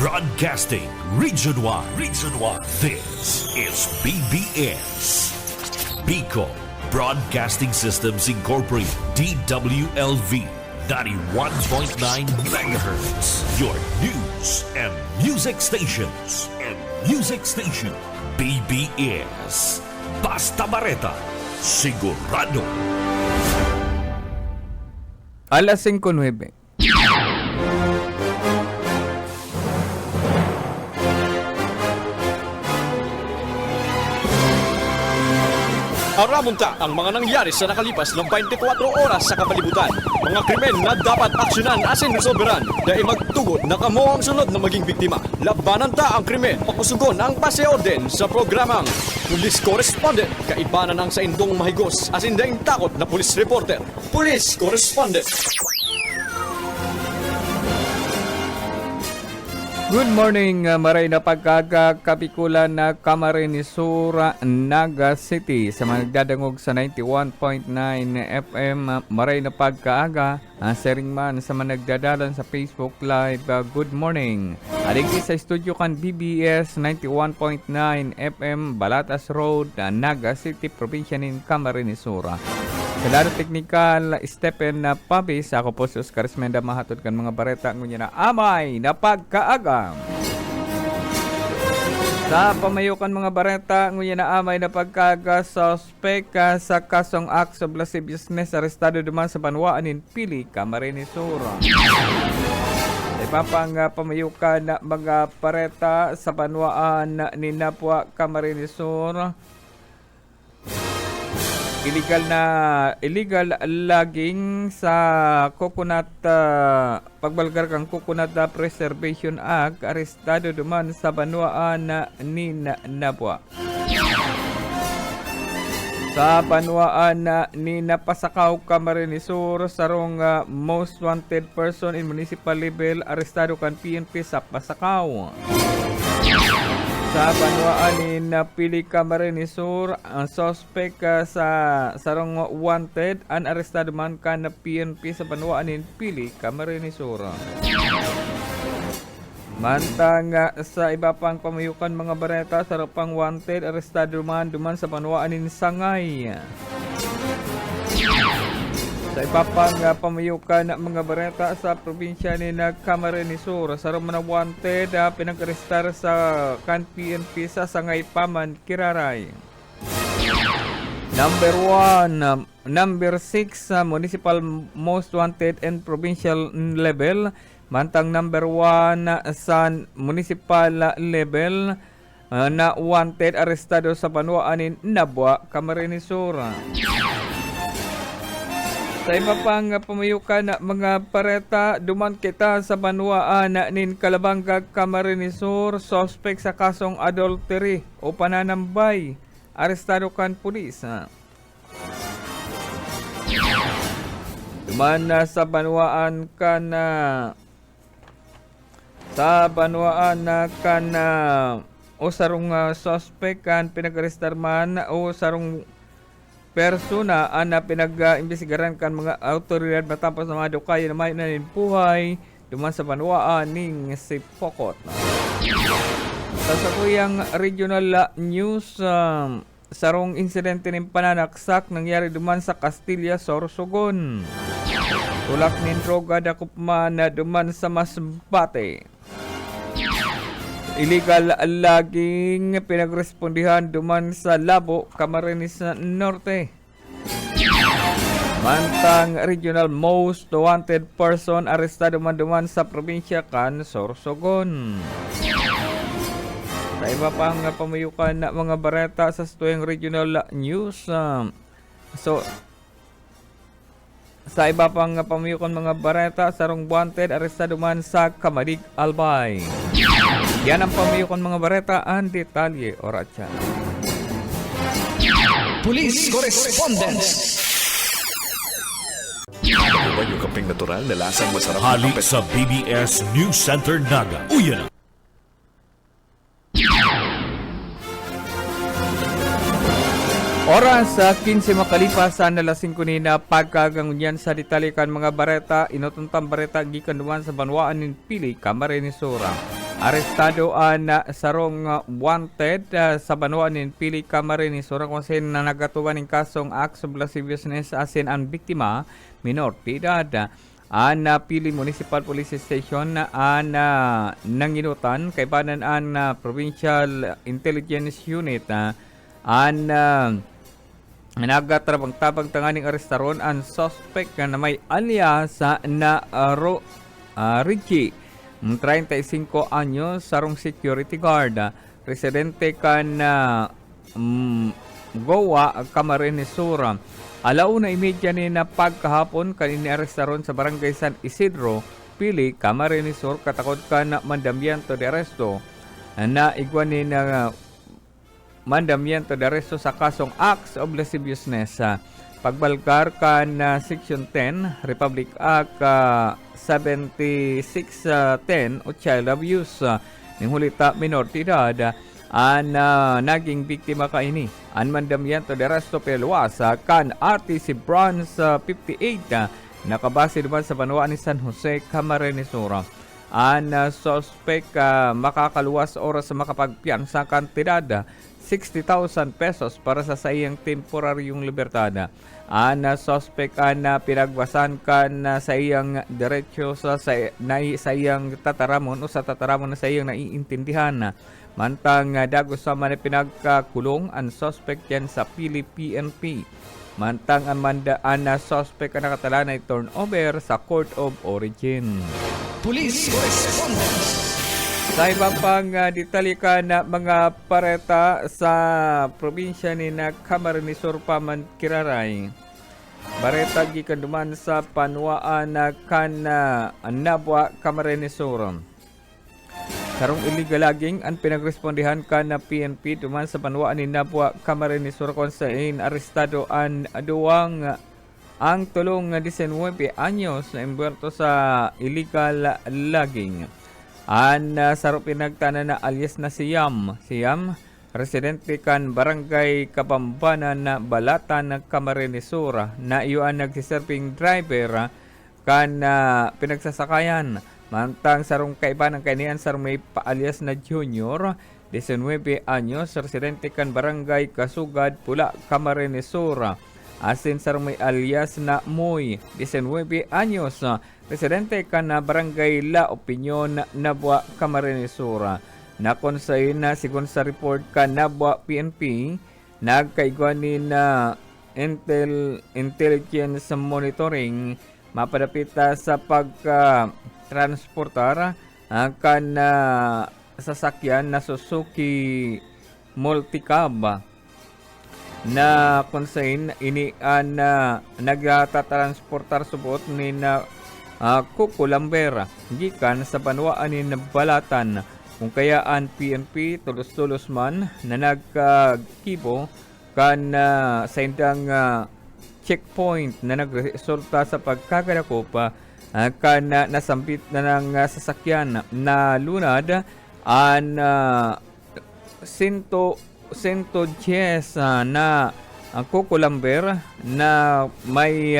Broadcasting Region 1. This is BBS. Bicol Broadcasting Systems Incorporated. DWLV 91.9 MHz. Your news and music stations. BBS. Basta Bareta. Sigurado. Alas 5:09. Aramunta ang mga nangyari sa nakalipas ng 24 oras sa kapalibutan. Mga krimen na dapat aksyonan asin resolveran dahil magtugot na kamo ang sunod na maging biktima. Labanan ta ang krimen, pakusugon ang paseorden sa programang Police Correspondent. Kaibanan ang sa indong mahigos asin daing takot na police reporter. Police Correspondent. Good morning, maray na pagkaga Kapikulan na Camarines-Sur, Naga City. Sa mga nagdadangog sa 91.9 FM, maray na pagkaaga. Sering man sa mga nagdadalan sa Facebook Live, good morning. Aligdi sa studio kan BBS 91.9 FM, Balatas Road, Naga City, probinsya ng Camarines-Sur. Sa laro teknikal, Stephen Pabis, ako po si Oscar Esmenda, mahatod kan mga bareta ngunya na amay na pagkaaga. Sa pamayukan mga bareta ngunya na amay na pagkaaga, suspect sa kasong acts of lasciviousness arestado duman sa Banwaan in Pili, Camarines-Sur. Ipapang pamayukan na mga bareta sa Banwaan ni Napua, Camarines-Sur. Illegal logging sa coconut pagbalgar kang Coconut Preservation Act, arestado duman sa Banwaan ni Napua. Sa Banwaan ni Napasakaw, Camarines-Sur, sarong most wanted person in municipal level, arestado kan PNP sa Pasakaw. Sa Banwaan ni Napili, Camarines-Sur, ang suspect sa sarong wanted an arestado man ka na PNP sa Banwaan ni Pili, Camarines-Sur. Mantang sa iba pang pamayukan mga bareta, sarong pang wanted arestado man duman sa Banwaan ni Sangay. Sa iba pang pamayukan mga bareta sa probinsya ni Camarines-Sur, sa Romana wanted pinag-arestar sa kan PNP sa Sangay Paman, Kiraray. Number 6 municipal most wanted and provincial level, mantang number 1 sa municipal level na wanted arestado sa Banwaan ni Nabua, Camarines-Sur. Sa iba pang pamayukan na mga pareta, duman kita sa Banwaan nin Calabanga, Camarines-Sur, suspect sa kasong adultery o pananambay, arestado kan pulis. Duman sa Banwaan o sarong suspect kan pinag-arestar man o sarong persona na pinag-imbestigaran kan mga autoridad matapos na mga dukay na may naninpuhay duman sa Banwaan ning Sipokot. Sa sakuyang regional news, sarong insidente ng pananaksak nangyari duman sa Castilla, Sorsogon. Tulak nin droga dakupman na duman sa Masbate. Illegal logging pinagrespondihan duman sa Labo, Camarines Norte. Mantang regional most wanted person arestado man duman sa probinsya kan Sorsogon. Sa iba pang pamayukan na mga bareta sa tuyong regional news, sa iba pang pamayukan mga bareta, sarong wanted arestado man sa Kamadig, Albay. Yan ang pamayukan mga bareta, ang detalye o ratsa. Police Correspondent. Ano ba yung kaping natural na lasang masarap? Hali sa BBS News Center Naga. Uyan na. Oras sa 15 makalipas sa alas 5 nina pagkagangunyan sa detalye kan mga bareta, inutuntang bareta gikan duman sa Banwaan ng Pili, Camarines-Sur. Arestado na sarong wanted sa Banuanin Pili Camarines Sur kung sin na nagatuban ng kasong acts of lasciviousness asin ang biktima minor de edad. An Pili Municipal Police Station an nanginutan kay banan an Provincial Intelligence Unit an nagatrabang-tabang tanganing arestaron ang suspect na may alias na Richie, 35 anyos, sarong security guard, residente kan Goa, Camarines Sur. Alauna imedya ni na pagkahapon kanini arestaron sa barangay San Isidro, Pili, Camarines Sur, katakod kan mandamiento de arresto na igwanin na mandamiento de arresto sa kasong acts of lasciviousness. Pagbalgar kan Section 10 Republic Act 7610 o Child Abuse ning hulita minor de edad an naging biktima kaini. An mandamiento de arresto peluwas kan RTC Bronze 58 nakabase naman sa Banuan ni San Jose, Camarines Sur. An suspect makakaluwas oras sa makapagpiyansa kantidad 60,000 pesos para sa iyang temporaryong libertad. An suspect na pinagbasan kan sa iyang diretsyo sa iyang tataramon o sa tataramon na sa iyang naiintindihan. Mantang dagos sa man pinagkakulong ang suspect yan sa Pili PNP. Mantang ang suspect na nakatala na turnover sa Court of Origin. Police Correspondence. Sa iba pang detalye na mga pareta sa probinsya ni na Camarines Sur paman Kiraray. Bareta gikan duman sa Panuaan na Nabwa, Camarines Sur. Sarong illegal logging ang pinagrespondihan na PNP duman sa Panuaan ni Nabwa, Camarines Sur kung saan arestado ang tulong 19 anyos na imberto sa illegal logging. An sarong pinagtana na alias na Siyam, residente kan Barangay Kabambanan na Balatan ng Camarines Sur na iyon nagsiserving driver kan pinagsasakayan. Mantang sarong kaiba ng kanian sarong may alias na Junior, 19 anyos, residente kan Barangay Kasugad, Pula, Camarines Sur. Asin sarong may alias na Moy, 19 anyos, residente kan Barangay La Opinion, Nabwa, Camarines Sur. Nakonsayin na sigon sa report ka Nabwa PNP, nagkaigwanin na intelligence monitoring mapadapita sa pagtransportar kan sasakyan na Suzuki Multicab na konsayin ini nagtatransportar subot ni na Kukulambera gikan sa Banuaan ni Balatan. Kung kaya ang PNP tulos-tulos man na nagkibo kan sa indang checkpoint na nagresulta sa pagkagadakop kan nasambit na ng sasakyan na lunad ang 110 na Kukulamber na may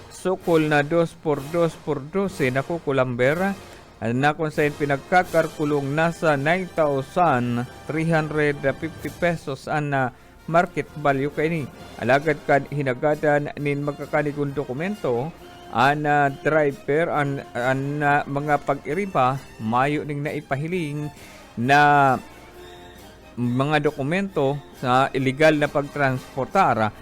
sukol na 2x2x12 na Kukulamber na kung saan pinagkakarkulong nasa 9,350 pesos ang market value kay ni. Alagad kan hinagadan nin magkakanikong dokumento ang driver ang mga pag-iriba mayo ning naipahiling na mga dokumento sa illegal na pagtransportar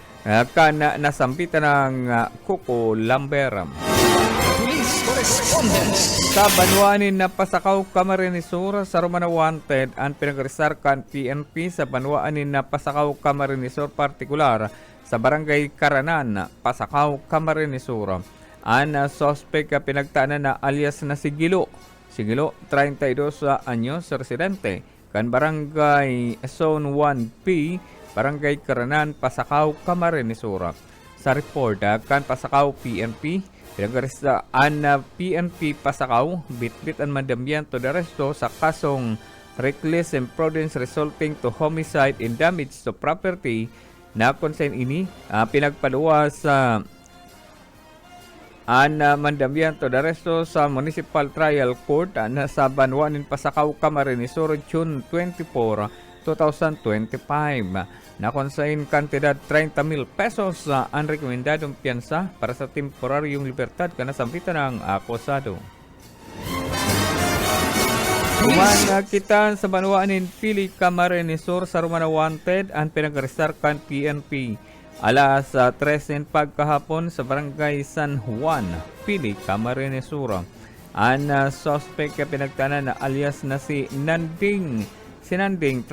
kan nasampitan ng Kukulamber. Police Correspondence. Sa Banuanin na Pasakaw, Camarines Sur, sa Romana Wanted, ang pinagresar kan PNP sa Banuanin na Pasakaw, Camarines Sur, partikular sa Barangay Karanan, Pasakaw, Camarines Sur. Ang suspect pinagtaanan na alias na Sigilo, 32 anyos, residente, kan Barangay Zone 1P, Barangay Karanan, Pasakaw, Camarines Sur. Sa report, kan Pasakaw PNP, pinagresaan na PNP Pasakaw, bitbit ang mandamiento de arresto sa kasong reckless imprudence resulting to homicide and damage to property na konsen ini pinagpaluwa sa mandamyan to the resto sa Municipal Trial Court na sa Banwanin Pasakaw, Camarines Sur, June 24, 2025. Na konsain kantidad 30,000 pesos sa unrekomendadong piyansa para sa temporaryong libertad kanasambitan ng akusado. Kita sa Banwanin Pili, Camarines Sur sa Romana Wanted ang pinag-arestar kan PNP. Alas 13 pagkahapon sa Barangay San Juan, Pili, Camarines Sur. Ang suspect na pinagtanan na alias na si Nanding. Si Nanding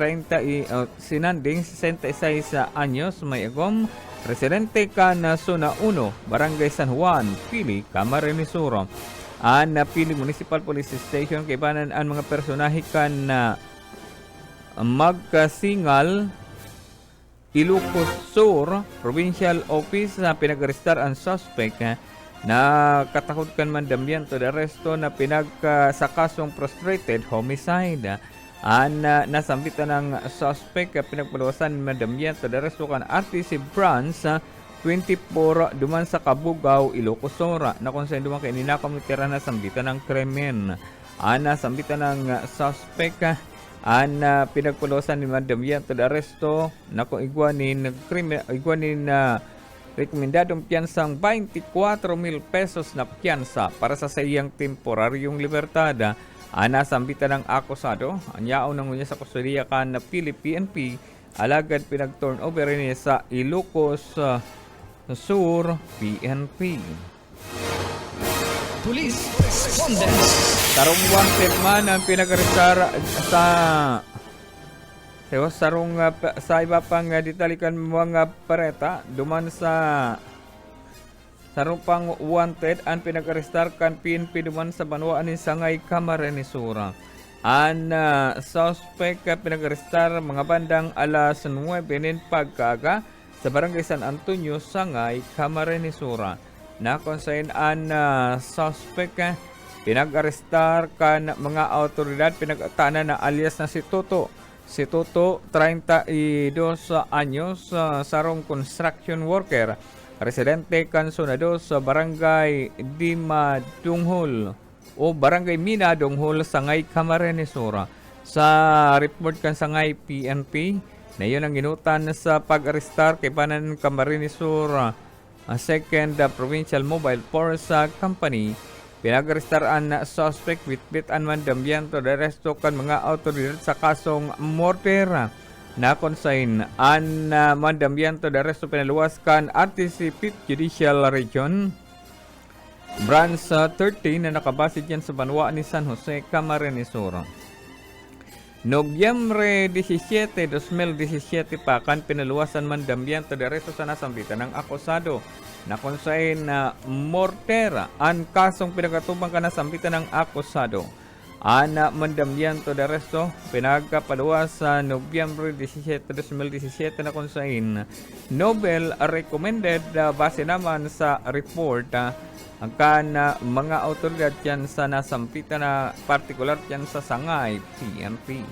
66 anyos, may agom, residente ka na Zona 1, Barangay San Juan, Pili, Camarines Sur. Ang Pili Municipal Police Station kaibanan ang mga personahe kan na magkasingal Ilocos Sur Provincial Office na pinag-arestar ang suspect na katakot kan mandamyan to the resto na pinagkasakasong prostrated homicide. Ang nasambitan ng suspect pinagpaluwasan mandamyan to the resto kan RTC branch 24 duman sa Kabugaw, Ilocos Sur na kung saan duman kay ninakomitira na sambitan ng krimen. Ang nasambitan ng suspect ang pinagpulusan ni Madam Yan to the resto na kung igwanin rekomendadong piyansang 24,000 pesos na piyansa para sa sayang temporaryong libertad. Ang nasambitan ng akusado, ang yaon ng unya sa kustudiya kan na PNP, alagad pinag-turnover niya sa Ilocos Sur PNP. Police correspondence. Tarong wanted man ang pinag-arestar sa sarong sa iba pang ditalikan mga pareta duman sa sarong pang wanted ang pinag-arestar kan PNP duman sa Banwanin Sangay, Camarines Sur. Ang suspect pinag-arestar mga bandang alas 9 nin pagkaga sa Barangay San Antonio, Sangay, Camarines Sur. Na konsain ang suspect pinag-arestar kan mga autoridad pinag-atanan na alias na si Toto. Si Toto, 32 anyos, sarong construction worker, residente kan Zona 2 sa Barangay Dimadunghol o Barangay Minadunghol, Sangay, Camarines Sur. Sa report kan Sangay PNP, na yun ang ginutan sa pag-arestar kay Banan Camarines Sur Second Provincial Mobile Force Company. Pinag-arestaraan na suspect with an mandamyan to the resto kan mga autoridad sa kasong mortera na consign an mandamyan to the resto pinaluwas kan RTC 5th Judicial Region Branch 13 na nakabase dyan sa Banwa ni San Jose, Camarines Sur. Nobyembre 17, 2017 pa kan pinaluwasan mandamyan to the resto sa nasambitan ng akusado na konsain na mortera ang kasong pinagkatubang ka nasambitan ng akusado. Ana mandamyan to the resto pinagkapaluwas sa Nobyembre 17, 2017 na konsain Nobel recommended base naman sa report ang mga autoridad yan sa nasampitan na partikular yan sa Sangay PNP.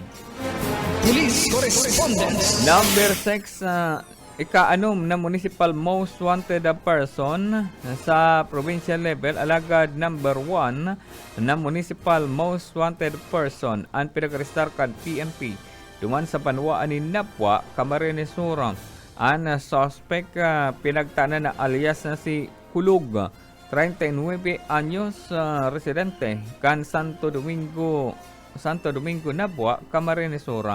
Police correspondence. Number 6, ika-anom na municipal most wanted person sa provincial level, alagad number 1 na municipal most wanted person ang pinag-arestar kan PNP duman sa Banwaan ni Napwa, Camarines Sur. Ang suspect pinagtanan na alias na si Kulug, 39 anyos, residente kan Santo Domingo, Napwa, Camarines Sur.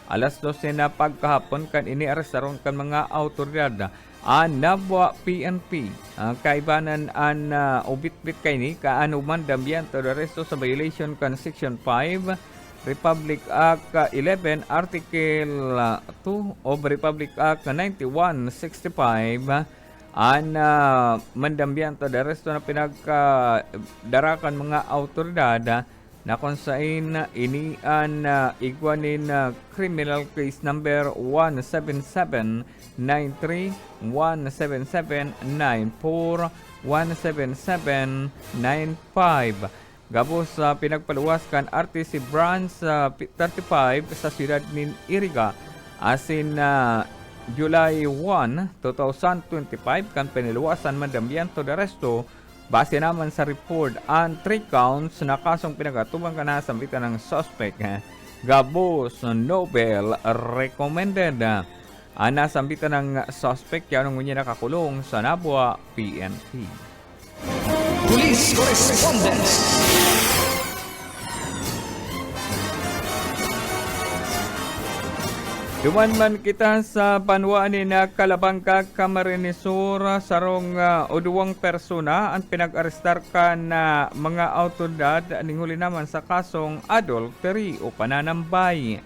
Alas 12 na pagkahapon kan iniarestaron kan mga autoridad ang Napwa PNP. Kaibanan an ubit-bit kay ni kaanuman damyan to the resto sa violation kan Section 5 Republic Act 11 Article 2 of Republic Act 9165 ang mandambiyan to the resto na pinagdarakan mga autoridad na kung saan inian igwanin criminal case number 17793, 17794, 17795. Gabos sa pinagpaluwaskan RTC Branch 35 sa siyudad ni Iriga asin July 1, 2025 kan piniluwasan mandamyan to the resto Base naman sa report, ang 3 counts na kasong pinagatuban ka na sa sambitan ng suspect Gabos Nobel recommended. Nasambitan ng suspect yan ang nakakulong sa Nabua PNP. Police correspondence. Duman kita sa banwaan ni na Calabanga, Camarines Sur, sarong uduwang persona ang pinag-arestar ka na mga autoridad ninghuli naman sa kasong adultery o pananambay.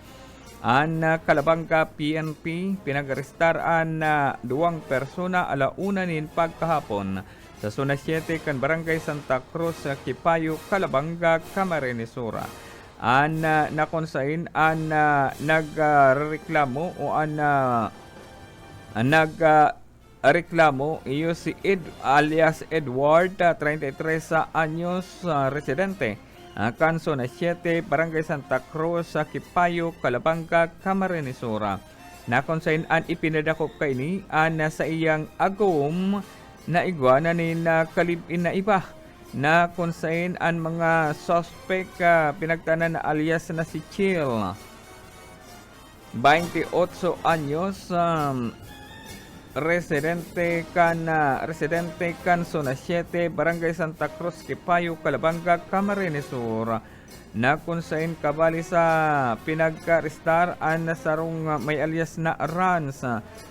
Ang Calabanga PNP pinag-arestar ang duwang persona alauna nin pagkahapon sa Zona 7 kan Barangay Santa Cruz, Kipayo, Calabanga, Camarines Sur. Nakonsain nagreklamo o nagreklamo iyo si alias Edward, 33 anyos, residente Kanso na 7, Barangay Santa Cruz, Kipayo, Calabanga, Camarines Sur. Nakonsain ipinadakop kaini sa iyang agom na igwana ni kalibin na iba na konsain ang mga suspect pinagtanan na alias na si Chill, 28 anyos, residente kan Zona 7, Barangay Santa Cruz, Kipayo, Calabanga, Camarines Sur. Na konsain kabali sa pinagka-restar ang sarong may alias na Rans,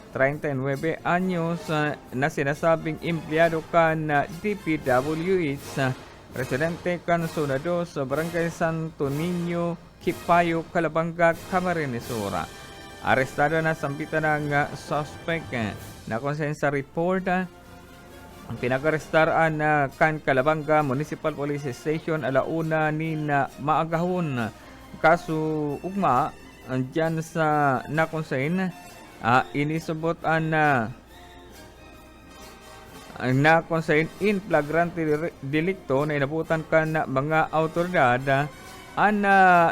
39 anyos, na sinasabing empleyado kan DPWH, residente kan Zona 2, Barangay Santo Niño, Kipayo, Calabanga, Camarines Sur. Arestado na sambitan ng suspect na konsen sa report. Ang pinag-arestaraan kan Calabanga Municipal Police Station alauna ni maagahon. Kaso ugma dyan sa nakonsen inisubot na konsen in flagrante delicto na inabutan kan mga autoridad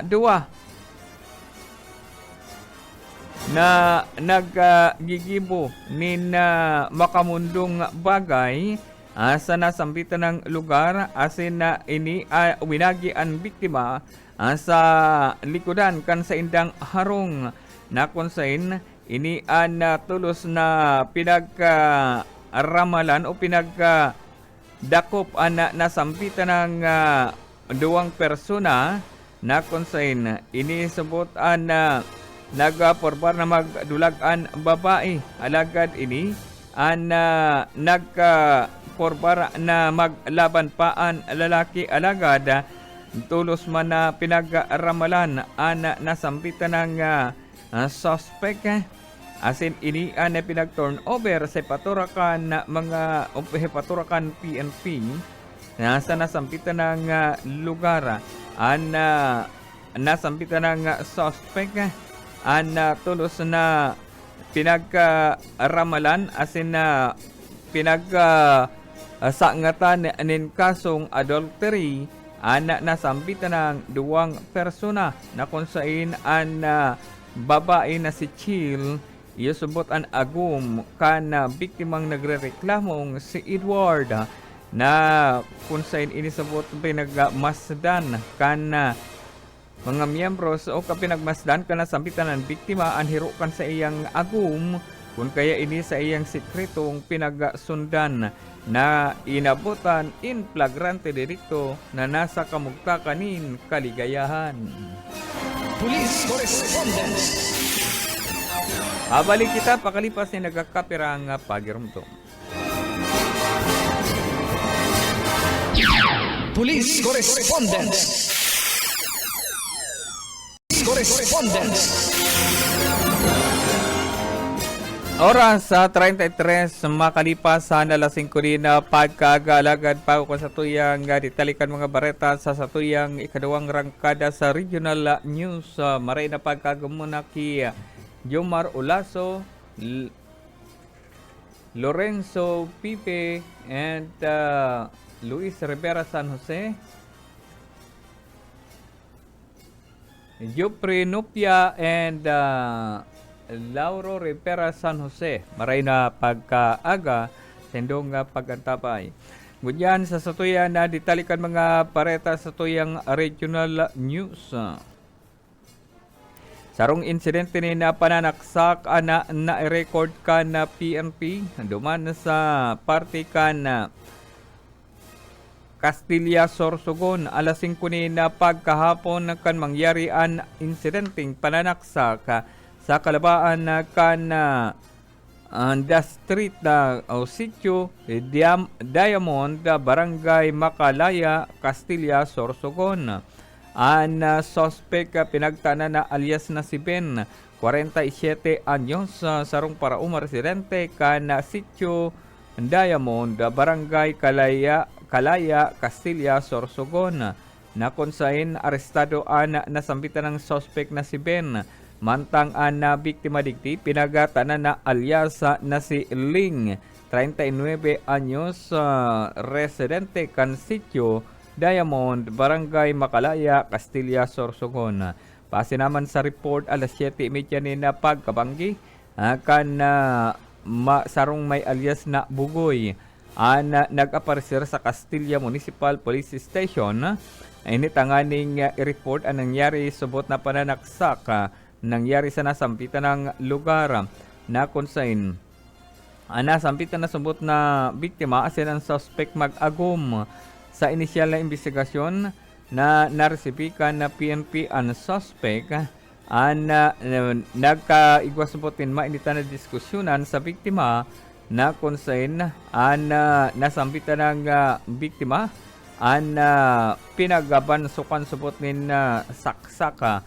duwa na naggigibo ni makamundong bagay sa nasambitan ng lugar asin na ini winagi ang biktima sa likodan kan sa indang harong na konsain ini tulos na pinagkaramalan o pinagdakop na nasambitan ng duwang persona na konsain ini subot nagporbar na magdulag-an babae alagad ini nagporbar na maglaban pa ang lalaki alagad tulos man na pinag-ramalan nasambitan ng suspect asin ini na pinag-turn over sa paturakan mga paturakan PNP sa nasambitan ng lugar nasambitan ng suspect tulos na pinagkaramalan asin na sangatan nin kasong adultery nasambitan ng duwang persona na konsain ang babae na si Chill iusubot ang agum kan biktimang nagrereklamong si Edward na konsain inisubot pinagmasdan kan mga miyembros o kapinagmasdan ka na sambitan ng biktima ang hirukan sa iyang agum kung kaya ini sa iyang sikretong pinagsundan na inabutan in flagrante delicto na nasa kamugtakanin kaligayahan. Police correspondence. Habalik kita pakalipas ni nagkakapirang pagirumto. Police correspondence. Correspondence. Oras sa 33 makalipas sa alas 5 na pagkagalagad pa ko sa tuyang ditalikan mga bareta sa satuyang ikadawang rangkada sa regional news. Maray na pagkagamuna ki Jomar Olaso, Lorenzo Pipe, and Luis Rivera San Jose, Jupri Nupia, and Lauro Rivera San Jose. Maray na pagkaaga, sendong pagkantabay. Gudyan sa satuyan na ditalikan mga pareta sa tuyang regional news. Sarong insidente ni na pananaksak na record ka na PNP duman sa parte ka na Castilla Sorsogon alas 5 ni na pagkahapon kan mangyari an insidenteng pananaksak sa kalabaan na kan the street na sitio Diamond, Barangay Makalaya, Castilla Sorsogon. An suspect pinagtana na alias na si Ben, 47 anyos, sarong parauma residente kan sitio Diamond, Barangay Kalaya, Castilla Sorsogon. Na konsain arestado an nasambitan ng suspect na si Ben. Mantang an na biktima digdi pinagatanan na alias na si Ling, 39 anyos, residente kan sitio Diamond, Barangay Makalaya, Castilla Sorsogon. Pasi naman sa report alas 7:30 ni na pagkabanggi kan sarong may alias na Bugoy an nag-aparecer sa Castilla Municipal Police Station. Initanganing i-report ang nangyari subot na pananaksak nangyari sa nasampitan ng lugar na konsain. Nasampitan na subot na biktima asin ang suspect mag-agum sa inisyal na investigasyon na naresipikan na PNP ang suspect nagkaigwasubotin mainitan na diskusyonan sa biktima na konsain nasampitan ng biktima pinagabansukan subot nin saksaka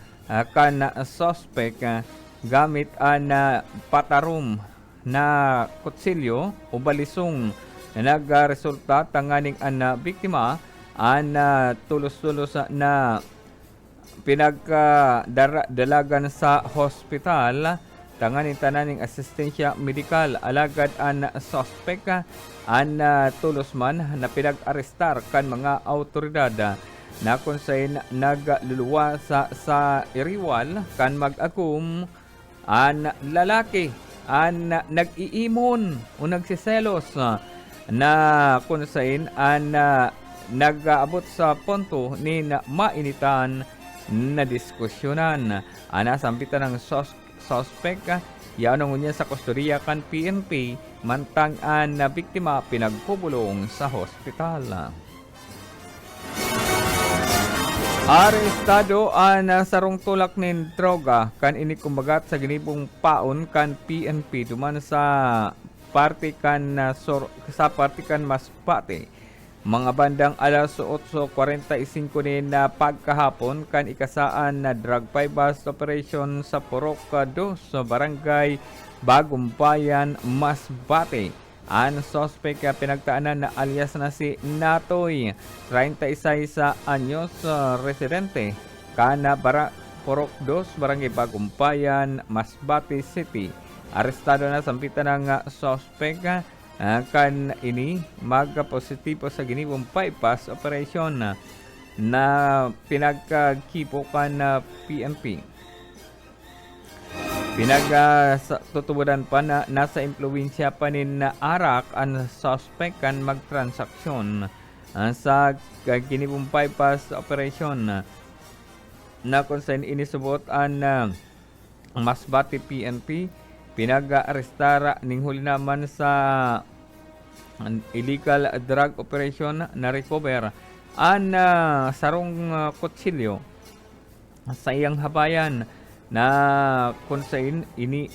kan suspect gamit patarum na kutsilyo o balisong nagresulta tanganing an biktima tulos-tulos na pinagdalagan sa hospital tanganing tananing asistensya medikal alagad an suspect tulos man na pinag-arestar kan mga autoridad na konsain nagluluwa sa iriwal kan mag-akum an lalaki nag-iimon o nagsiselos na konsain nag-aabot sa punto ni na mainitan na diskusyonan. Nasampitan ng suspect yaon niya sa kustodiya kan PNP mantang na biktima pinagpubulong sa hospital. Arestado sarong tulak nin droga kan ini kumbagat sa ginibong paon kan PNP duman sa parte kan sa parte kan Masbate. Mga bandang alas 8:45 ni na pagkahapon kan ikasaan na drug bypass operation sa Purok 2 sa Barangay Bagumbayan, Masbate. Ang suspect pinagtaanan na alias na si Natoy, 36 anyos, residente kana Purok 2, Barangay Bagumbayan, Masbate City. Arestado na sampitan ng suspect kan ini magka-positibo sa ginibong bypass operation na pinagkipo kan PNP. Pinagtutuburan pa na nasa impluwensya pa nin na arak ang suspect kan magtransaksyon sa ginibong bypass operation na kung saan inisubot ang Masbate PNP pinag-arestara ning huli naman sa illegal drug operation na recover ang sarong kutsilyo sa iyang habayan na kung saan ini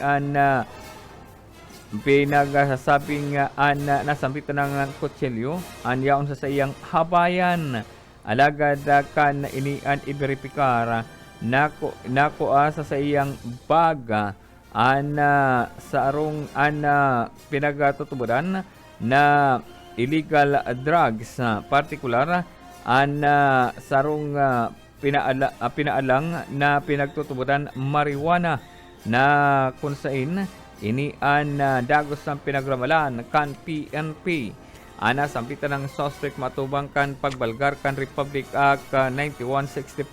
pinagsasabing nasampitan ng kutsilyo ang yaon sa iyang habayan alagad kan ini i-verifika nako sa iyang baga sa arong pinagtutuburan na illegal drugs, particular sarong pinaalang na pinagtutuburan marijuana na kung saan ini dagos ng pinagramalan kan PNP. Sampitan ng suspect matubang kan pagbalgar kan Republic Act 9165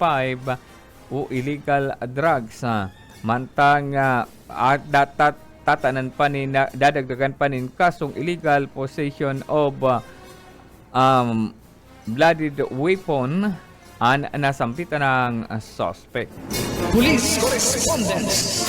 o illegal drugs. Mantang tatanan pa ni dadagdagan pa nin kasong illegal possession of blooded weapon ang nasampitan ng suspect. Police Correspondence.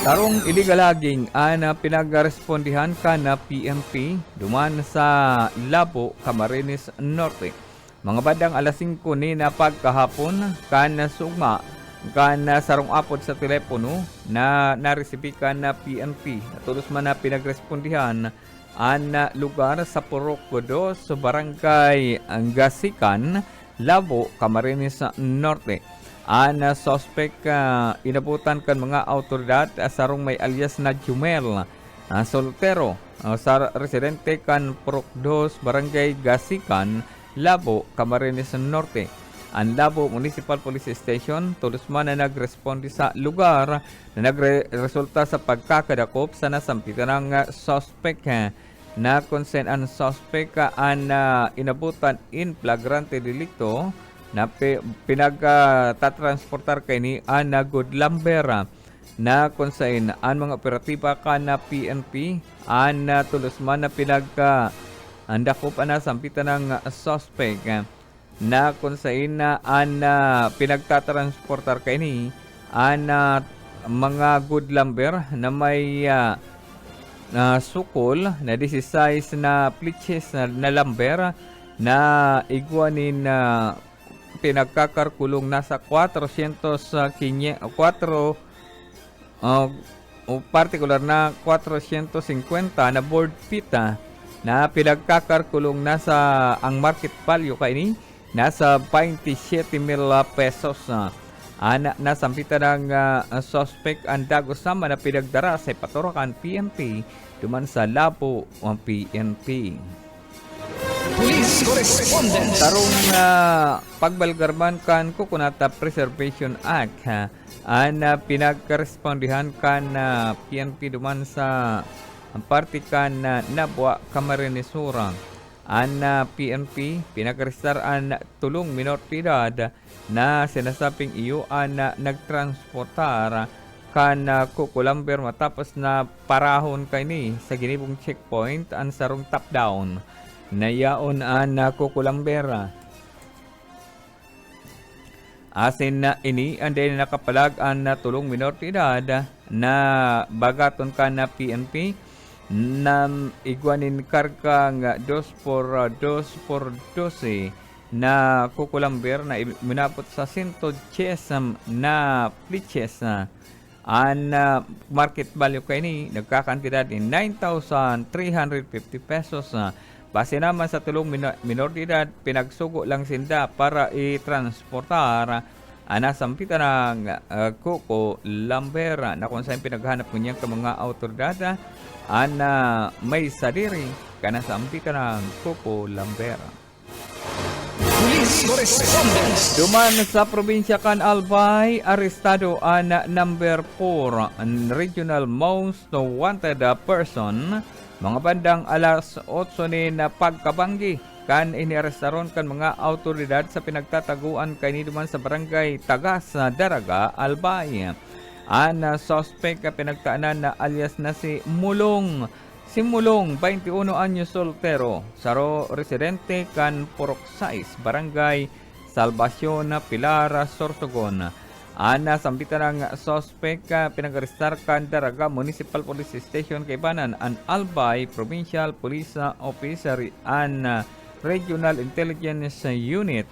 Tarong iligalaging ang pinagrespondihan ka na PNP duman sa Labo, Camarines Norte. Mga bandang alas 5 ni na pagkahapon kan sugma kan sarong apod sa telepono na naresibikan na PNP. Tulos man na pinagrespondihan ang lugar sa Purok 2 sa Barangay Gasikan, Labo, Camarines Norte. Ang suspect inabutan kan mga autoridad sarong may alias na Jumel Soltero sa residente kan Purok 2 Barangay Gasikan, Labo, Camarines Norte. Ang Labo Municipal Police Station tulos man na nagresponde sa lugar na nagresulta sa pagkakadakop sa nasampitan ng suspect na consent ang suspect ang inabutan in flagrante delicto na pinagtatransportar kay ni Ana Goodlambera na konsain ang mga operatiba ka na PNP ang tulos man na pinagdakop na sampitan ng suspect na konsain na ang pinagtatransportar kay ni ang mga Goodlamber na may sukol na 16 na plitches na lamber na iguanin pinagkakarkulong nasa 450 particular na 450 na board pita na pinagkakarkulong nasa ang market value kay ni nasa 27,000 pesos. Nasampitan ng suspect ang dagosama na pinagdara sa paturakan PNP duman sa Labo ang PNP. Police Correspondence. Tarong pagbalgarman kan Coconut Preservation Act ang pinagkorespondihan kan PNP duman sa party kan Nabwa, Camarines Sur. Ang PNP pinagrestar ang tulong minor de edad na sinasabing iyo ang nagtransportar kan Kukulamber matapos na parahon kay ni sa ginibong checkpoint ang sarong top down. Nayaon ang Kukulambera. Asin na ini ang din nakapalag ang tulong minor de edad na bagaton ka na PNP na iguanin karga nga 2x12 na Kukulamber na minapot sa 110 na plitches ang market value kay ni nagkakantidad in 9,350 pesos. Base naman sa tulong minor de edad, pinagsugo lang sinda para i-transportar nasampitan ng Kukulambera na kung saan pinaghanap mo niyang mga autoridad may sadiri ka nasampitan ng Kukulambera. Police Correspondence. Duman sa probinsya kan Albay, arestado ang number 4 regional most wanted person. Mga bandang alas 8 ni na pagkabanggi kan iniarestaron kan mga autoridad sa pinagtataguan kay ni duman sa barangay Tagas Daraga, Albay. Ang suspect pinagtaanan na alias na si Mulong. Si Mulong, 21 anyos soltero, saro residente kan Purok 6, barangay Salvacion, Pilar, Sorsogon. Ana sambitan ng suspect pinag-arestar kan Daraga Municipal Police Station kay banan ang Albay Provincial Police Officer and Regional Intelligence Unit.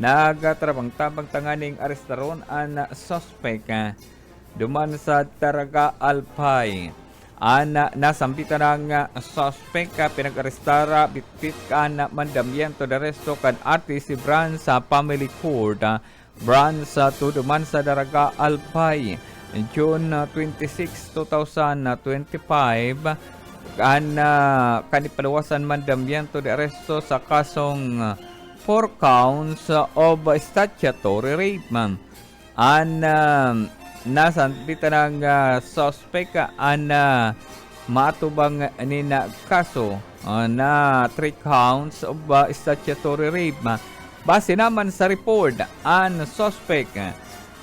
Nagatrabang-tabang tanganing arestaron ang suspect duman sa Daraga Albay. Nasambitan ng suspect pinag-arestara bitbit kan mandamiento de resto kan artist si Bran sa Family Court branch sa Tuduman sa Daraga Albay June 26, 2025 kanipalawasan mandamiento de arresto sa kasong 4 counts of statutory rape. Nasampitan ng suspect matubang nina kaso na 3 counts of statutory rape. Base naman sa report, ang suspect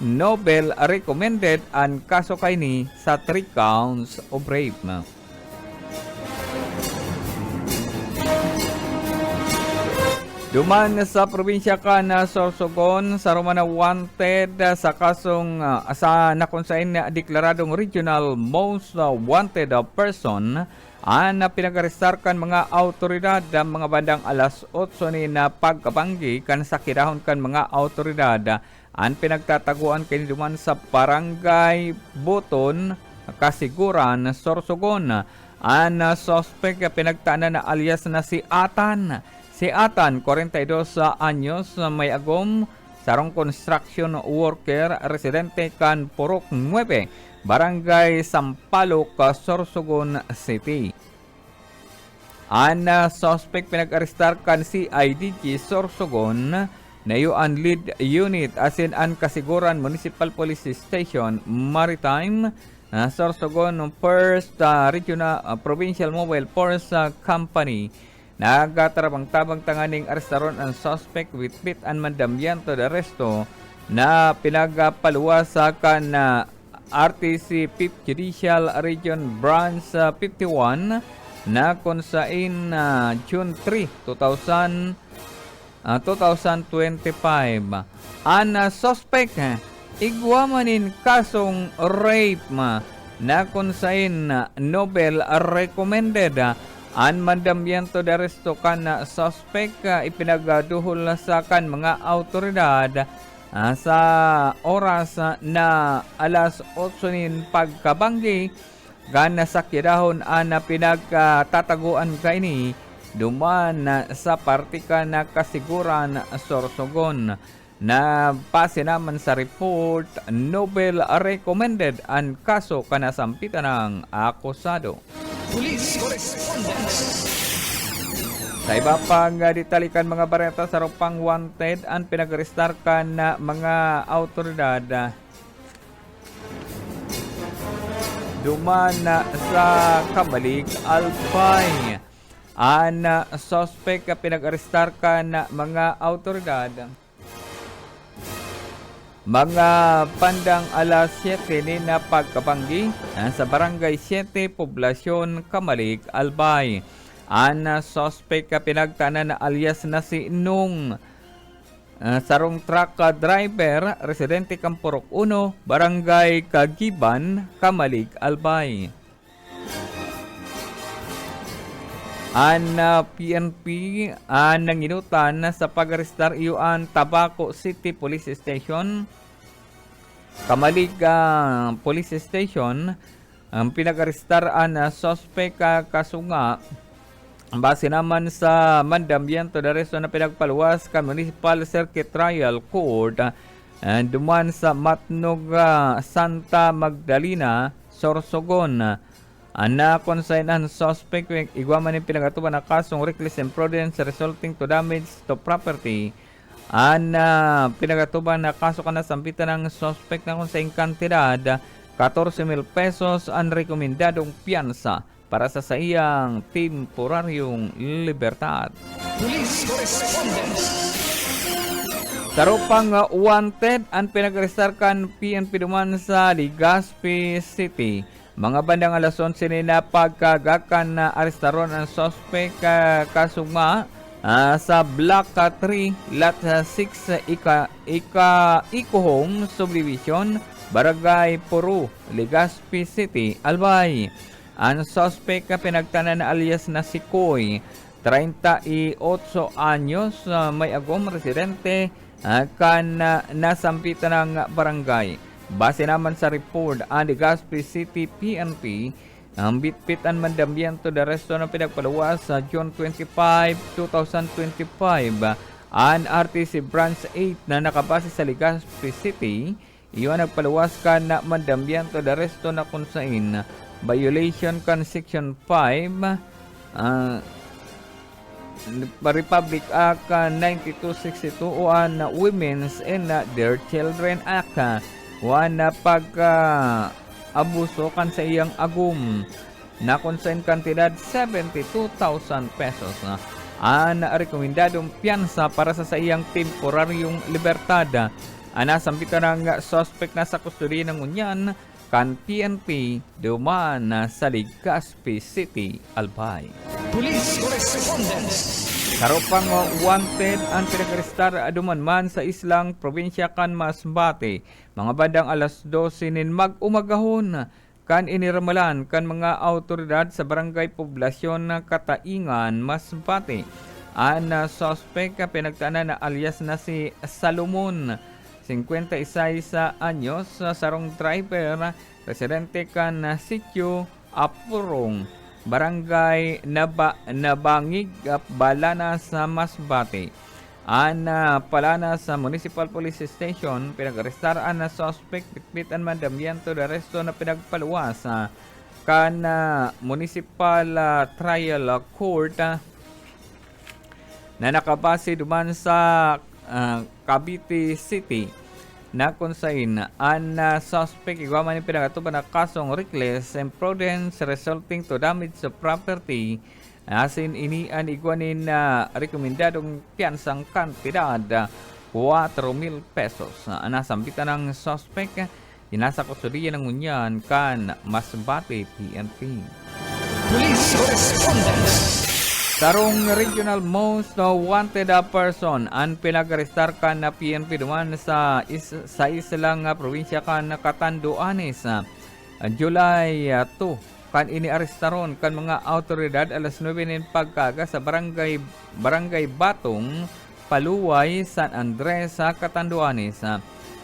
Nobel recommended ang kaso kay ni sa 3 counts of rape. Duman sa probinsya ka na Sorsogon, sa Romana wanted sa kasong sa nakunsain na deklaradong regional most wanted person ang pinag-arestar kan mga autoridad mga bandang alas 8 ni na pagkabanggi kan sa kirahon kan mga autoridad ang pinagtataguan kini duman sa barangay Buton, Kasiguran, Sorsogon. Ang suspect pinagtaanan na alias na si Atan. Si Atan, 42 anyos, may agom, sarong construction worker, residente kan Purok 9, Barangay Sampaloc, Sorsogon City. Ang suspect pinag-arestar kan si IDG Sorsogon, na yung lead unit asin ang Kasiguran Municipal Police Station Maritime, Sorsogon First Regional Provincial Mobile Force Company. Nagatarabang-tabang tanganing arestaron ang suspect with bit and mandamiento de arresto na pinagpaluwas sa kan RTC 5th Judicial Region Branch 51 na kung sain June 3, 2025. Ang suspect igwamanin kasong rape na kung sain Nobel recommended. Ang mandamiento de arresto kan suspect ipinagduhol sa kan mga autoridad sa oras na alas 8 nin pagkabanggi kan sa kirahon ang pinagtataguan kaini duman sa partika na Kasiguran, Sorsogon. Na base naman sa report, Nobel recommended ang kaso kanasampitan ng akusado. Police Correspondence. Sa iba pang ditalikan mga bareta sa rupang wanted ang pinag-arestar kan na mga autoridad duman sa Kamalig, Albay. Ang suspect pinag-arestar kan na mga autoridad mga pandang alas 7 ni na pagkabanggi sa Barangay 7, Poblasyon Kamalig, Albay. Ang suspect pinagtanan na alias na si Nung, sarong truck driver, residente Kampurok 1, Barangay Kagiban, Kamalig, Albay. Ang PNP nanginutan sa pag-arestar iyon Tabaco City Police Station, Kamalig Police Station. Ang pinag-arestar ang suspect kasunga base naman sa mandamiento de arresto na pinagpaluwas ka Municipal Circuit Trial Court duman sa Matnog, Santa Magdalena, Sorsogon. Na konsignan suspect igwaman ng pinagatuban na kasong reckless imprudence resulting to damage to property. Pinagatuban na kaso kanasampitan ng suspect na konsign kantidad 14,000 pesos ang rekomendadong piyansa para sa iyang temporaryong libertad. Police Correspondence. Tarupang wanted ang pinag-arestar kan PNP duman sa Legazpi City. Mga bandang alas 11 ni na pagkagakan na arestaron ang suspect kasunga sa Block 3, Lot 6, Ikuhong Subdivision, Barangay Puru, Legazpi City, Albay. Ang suspect pinagtanan na alias na si Koy, 38 anyos, may agom residente kan nasampitan ng barangay. Base naman sa report, ang Legazpi City PNP ang bitbitan mandamiento de arresto na pinagpaluwas sa June 25, 2025. Ang RTC Branch 8 na nakabase sa Legazpi City, iyon nagpaluwas ka na mandamiento de arresto na kung saan violation kan Section 5 Republic Act 9262 o ang Women's and Their Children Act. Na pagka-abuso kan sa iyang agum na konsen kantidad 72,000 pesos. Ang rekomendadong piyansa para sa iyang temporaryong libertad. Nasampitan ng suspect na sa kustodiya ng unyan kan PNP duman sa Legazpi City, Albay. Police Correspondence. Karupang wanted ang pinag-arestar aduman man sa islang probinsya kan Masbate. Mga bandang alas 12 nin mag-umagahon kan iniramalan kan mga autoridad sa barangay poblasyon ng Kataingan, Masbate. Ang suspect pinagtaanan na alias na si Salomon, 56 anyos, sarong driver, residente kan sitio Apurong, barangay Nabangig, Balana sa Masbate. Palana sa Municipal Police Station, pinag-arestaraan na suspect, bitbitan man damyento de resto na pinagpaluwas kan Municipal Trial Court na nakabase duman sa Cavite City na kunsain ang suspect igwaman yung pinagatuban na kasong reckless imprudence resulting to damage sa property. Asin ini ang igwanin na rekomendadong piyansang kantidad 4,000 pesos. Nasambitan ng suspect, inasa kustudiya ng unyan kan Masbate PNP. Police correspondence. Tarong regional most wanted person ang pinag-arestar kan na PNP duman sa islang probinsya kan Catanduanes. July 2 kan iniarestaron kan mga autoridad alas 9 nin pagkaga sa barangay Batong, Paluway, San Andres sa Catanduanes.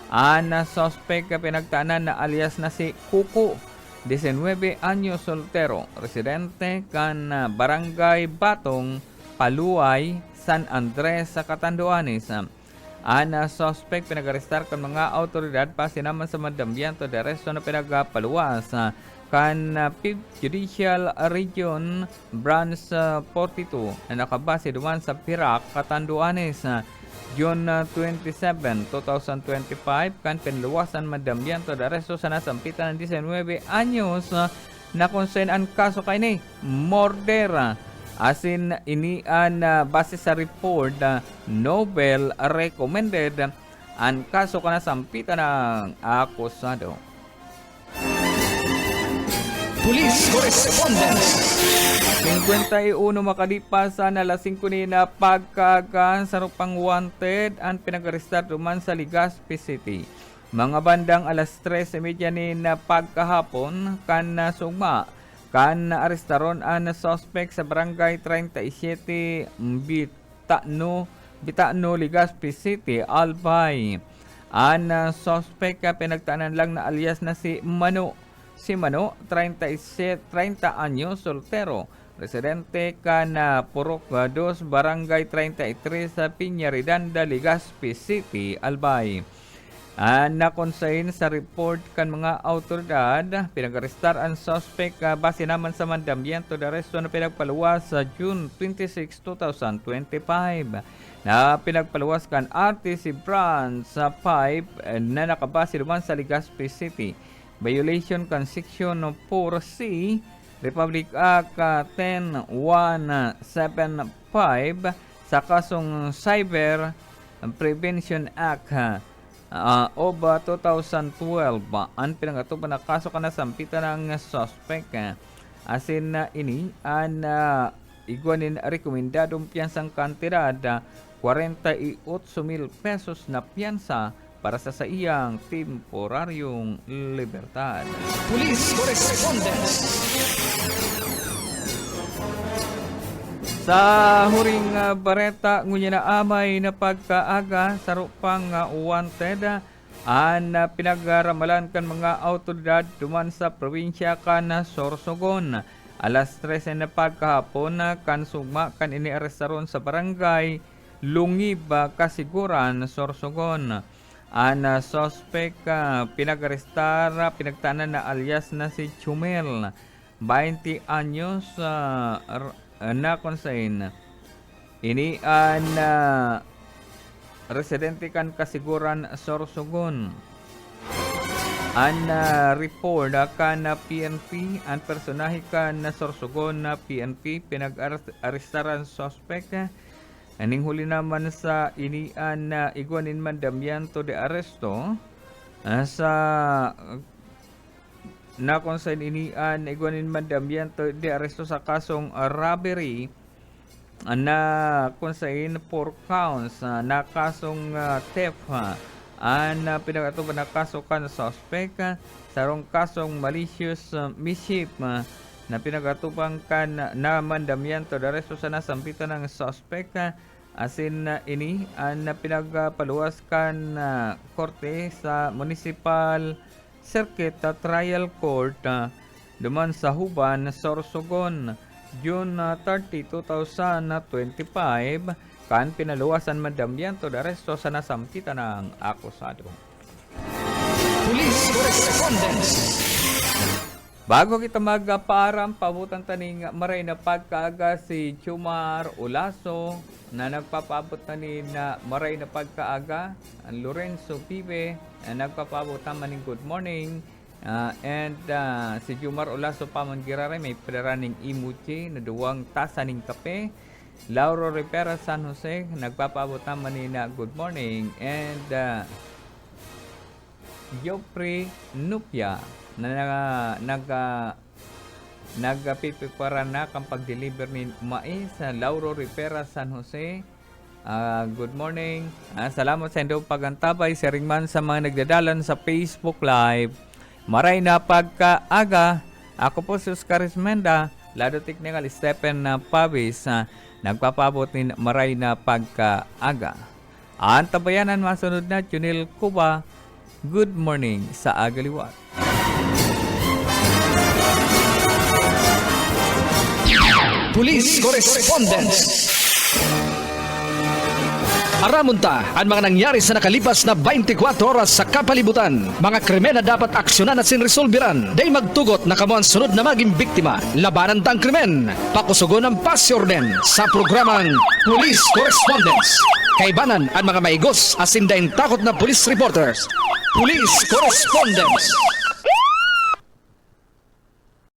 Ang suspect pinagtaanan na alias na si Kuko, 19 anyos, soltero, residente kan barangay Batong, Paluway, San Andres sa Catanduanes. Ang suspect pinag-arestar kan mga autoridad pasinaman sa mandambiento de resto na pinagpaluwas kan 5th Judicial Region Branch 42 na nakabase duman sa Pirak, Catanduanes. June 27, 2025, kan pinluwasan mandambiento de resto sa nasampitan ng 19 anyos na konsen ang kaso kay ni murder. Asin ini an base sa report Nobel recommended ang kaso ka nasampitan ng akusado. Police correspondence. 51 makalipas na lasing kunin na pagkagan sa rupang wanted ang pinag-arestar duman sa Legazpi City. Mga bandang alas 3:30 ni na pagkahapon kan sugma kan arestaron ang suspect sa barangay 37 Bitano, Legazpi City, Albay. Ang suspect pinagtaanan lang na alias na si Mano, 30 anyos, soltero, residente kan Purok 2, barangay 33 sa Piñaridanda, Legazpi City, Albay. Nakonsain sa report kan mga autoridad, pinag-arestar ang suspect base naman sa mandambiento de resto na pinagpaluwas sa June 26, 2025. Na pinagpaluwas kan RTC Branch sa 5 na nakabase naman sa Legazpi City. Violation kan Section 4C Republic Act 10175 sa kasong Cyber Prevention Act of 2012. Ang pinagatuban na kaso ka nasampitan ng suspect. Asin na ini ang igwanin rekomendadong piyansang kantidad 48,000 pesos na piyansa para sa iyang temporaryong libertad. Police correspondence. Sa huring bareta ngunya na amay na pagkaaga sa rupang wanted ang pinagramalan kan mga autoridad duman sa probinsya kan Sorsogon. Alas 13 na pagkahapon kan sugma kan iniarestaron sa barangay Lungib, Kasiguran, Sorsogon. Ang suspect pinag-arestar, pinagtanan na alias na si Chumel, 20 anyos, na konsain. Ini ang residente kan Kasiguran, Sorsogon. Ang report kan PNP, ang personahe kan Sorsogon na PNP, pinag-arestaran suspect. Aning huli naman sa inian na igwanin mandamyanto de aresto sa nakonsain inian igwanin mandamyanto de aresto sa kasong robbery na kung saan 4 counts na kasong theft ang pinagatuban na kaso kan suspect sarong kasong malicious mischief na pinagatuban kan na mandamiento de resto sa nasampitan ng suspect asin ini ang pinagpaluwas kan korte sa Municipal Circuit Trial Court duman sa Huban, Sorsogon, June 30, 2025 kan pinaluwasan mandamiento de resto sa nasampitan ng akusado. Police Correspondence. Bago kita magpaaram, pabutan taning maray na pagkaaga si Chumar Ulaso na nagpapabot tanin na maray na pagkaaga, ang Lorenzo Pibe na nagpapabot maning good morning, and si Chumar Ulaso paman girare may piraning emoji na duwang tasa ning kape. Lauro Rivera San Jose nagpapabot manin na good morning, and Jopri Nupia na nagpipipara na kang pag-deliver ni mais sa Lauro Rivera San Jose. Good morning. Salamat sa inyong pagantabay sa ringman sa mga nagdadalan sa Facebook Live. Maray na pagkaaga. Ako po si Oscar Ismenda, lado technical Stephen Pavis, nagpapabot ni maray na pagkaaga. Ang tabayanan masunod na Junil Cuba. Good morning sa Agaliwat. Police Correspondence. Aramunta ang mga nangyari sa nakalipas na 24 oras sa kapalibutan. Mga krimen na dapat aksyonan at sinresolbiran. Day magtugot na kamo ang sunod na maging biktima. Labanan ta ang krimen. Pakusugon ang pasyorden sa programang Police Correspondence. Kaibanan ang mga maigos asin daing takot na police reporters. Police Correspondence.